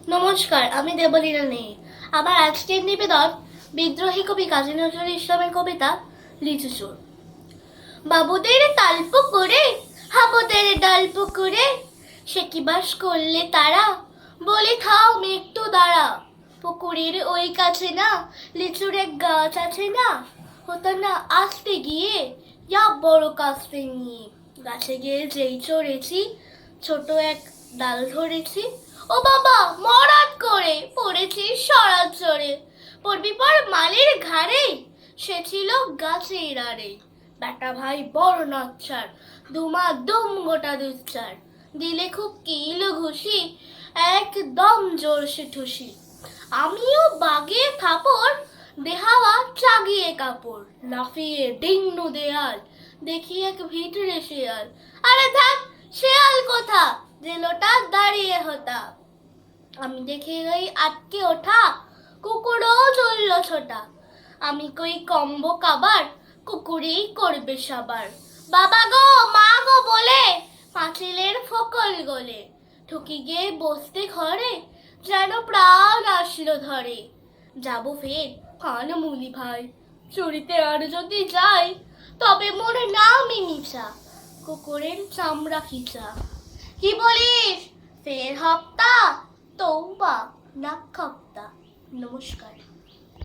নমস্কার, আমি দেবলীনা নেই। আমার আজকের নিবেদন বিদ্রোহী কবি কাজী নজরুল ইসলামের কবিতা লিচু চোর। বাবুদের তালপুকুরে হাবুদের ডালপুকুরে সে কি বাস করলে তারা, বলি থাম একটু দাঁড়া। পুকুরের ওই কাছে না লিচুর এক গাছ আছে না, হতো না আসতে গিয়ে যা বড় কাস্তে নিয়ে। গাছে গিয়ে যেই চড়েছি ছোট এক ডাল ধরেছি, ও বাবা মরাত করে পড়েছি সরাত চড়ে। পড়বি পর মালের ঘাড়ে, সে ছিল গাছের আড়ে। বেটা ভাই বড় নাচ্ছার, দুমা দুম গোটা দুচ্চার, দিলে খুব কিলো ঘুষি, একদম জোরসে ঠুসি। আমিও বাগে থাপড়, দেহাওয়া চাগিয়ে কাপড়, লাফিয়ে ডিংনু দেয়াল, দেখি এক ভিতরে শেয়াল। আরে থাক, শেয়াল কোথা, যে লোটা দাঁড়িয়ে হতা। আমি দেখে গই আটকে ওঠা, কুকুরও চলল ছোটা। আমি কই কম্ব কাবার, কুকুরেই করবে সবার। বাবা গো মা গো বলে পাঁচিলের ফকল গলে, ঠকি গিয়ে বসতে ঘরে, যেন প্রাণ আসলো ধরে। যাব ফের কানমুলি ভাই, চুরিতে আর যদি যাই, তবে মোর নামই নিচা, কুকুরের চামড়া খিচা। কি বলিস, ফের হপ্তা, তৌবা না খপ্তা। নমস্কার।